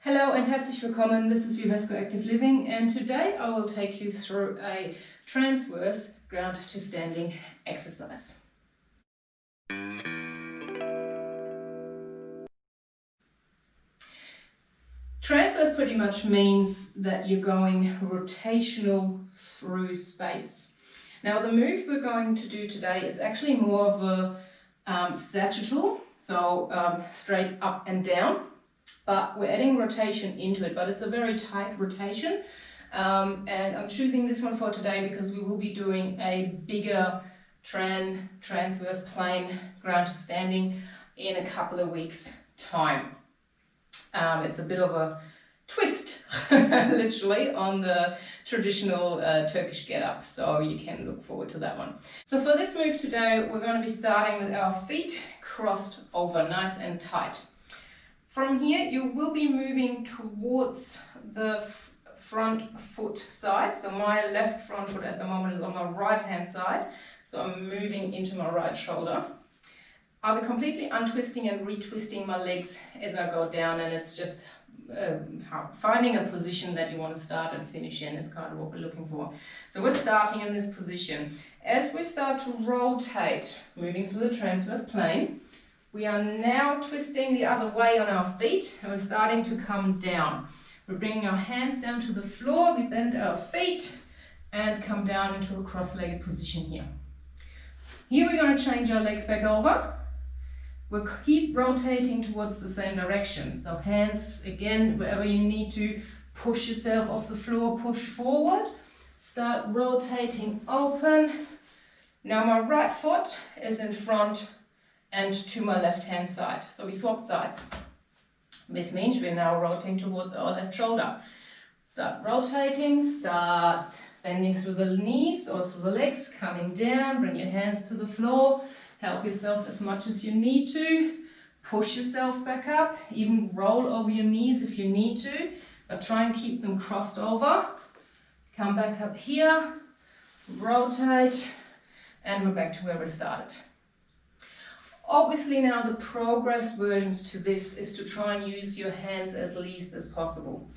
Hello and herzlich willkommen, this is Vivesco Active Living, and today I will take you through a transverse ground to standing exercise. Transverse pretty much means that you're going rotational through space. Now the move we're going to do today is actually more of a sagittal, so straight up and down. But we're adding rotation into it, but it's a very tight rotation. And I'm choosing this one for today because we will be doing a bigger transverse plane ground to standing in a couple of weeks' time. It's a bit of a twist, literally, on the traditional Turkish get-up, so you can look forward to that one. So for this move today, we're going to be starting with our feet crossed over, nice and tight. From here, you will be moving towards the front foot side. So my left front foot at the moment is on my right hand side. So I'm moving into my right shoulder. I'll be completely untwisting and retwisting my legs as I go down, and it's just finding a position that you want to start and finish in is kind of what we're looking for. So we're starting in this position. As we start to rotate, moving through the transverse plane, we are now twisting the other way on our feet and we're starting to come down. We're bringing our hands down to the floor, we bend our feet and come down into a cross-legged position here. Here we're going to change our legs back over. We'll keep rotating towards the same direction. So hands, again, wherever you need to push yourself off the floor, push forward. Start rotating open. Now my right foot is in front and to my left hand side. So we swapped sides. This means we're now rotating towards our left shoulder. Start rotating, start bending through the knees or through the legs, coming down, bring your hands to the floor, help yourself as much as you need to, push yourself back up, even roll over your knees if you need to, but try and keep them crossed over. Come back up here, rotate, and we're back to where we started. Obviously now the progress versions to this is to try and use your hands as least as possible.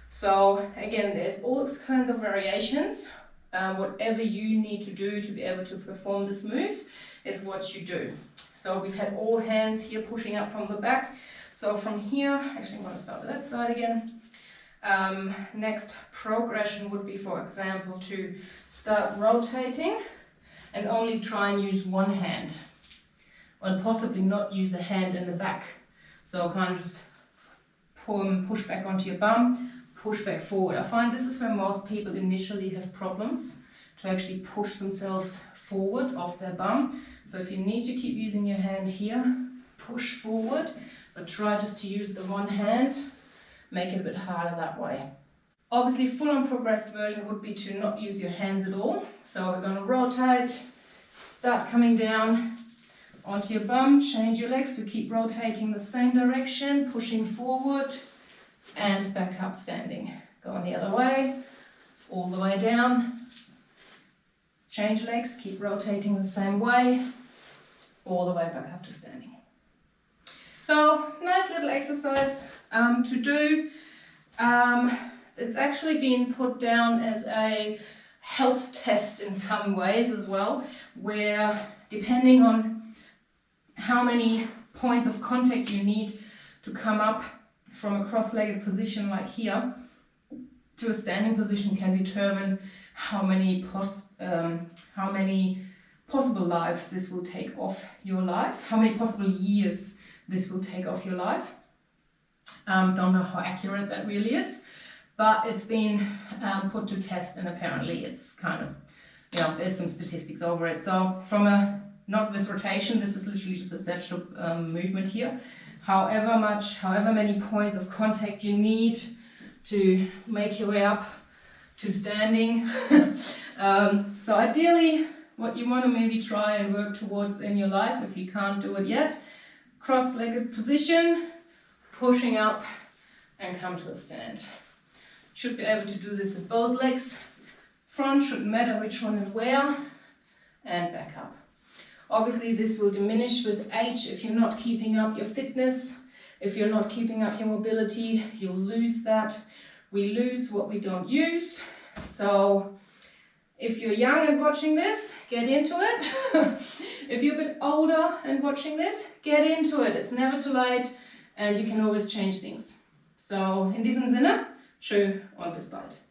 So again, there's all kinds of variations. Whatever you need to do to be able to perform this move is what you do. So we've had all hands here pushing up from the back. So from here, actually I'm going to start with that side again. Next progression would be, for example, to start rotating and only try and use one hand. And possibly not use a hand in the back. So kind of just push back onto your bum, push back forward. I find this is where most people initially have problems to actually push themselves forward off their bum. So if you need to keep using your hand here, push forward, but try just to use the one hand, make it a bit harder that way. Obviously, full-on progressed version would be to not use your hands at all. So we're going to rotate, start coming down, onto your bum, change your legs, so keep rotating the same direction, pushing forward and back up standing. Going the other way, all the way down, change legs, keep rotating the same way, all the way back up to standing. So, nice little exercise to do. It's actually been put down as a health test in some ways as well, where depending on how many points of contact you need to come up from a cross-legged position like here to a standing position can determine how many possible lives this will take off your life, how many possible years this will take off your life. Don't know how accurate that really is, but it's been put to test, and apparently it's kind of, there's some statistics over it. So from a not with rotation, this is literally just a central movement here. However many points of contact you need to make your way up to standing. So ideally, what you want to maybe try and work towards in your life, if you can't do it yet, cross-legged position, pushing up and come to a stand. Should be able to do this with both legs. Front, shouldn't matter which one is where, and back up. Obviously this will diminish with age if you're not keeping up your fitness, If you're not keeping up your mobility, you'll lose that. We lose what we don't use. So if you're young and watching this, get into it. If you're a bit older and watching this, get into it. It's never too late and you can always change things. So in diesem Sinne, tschö und bis bald.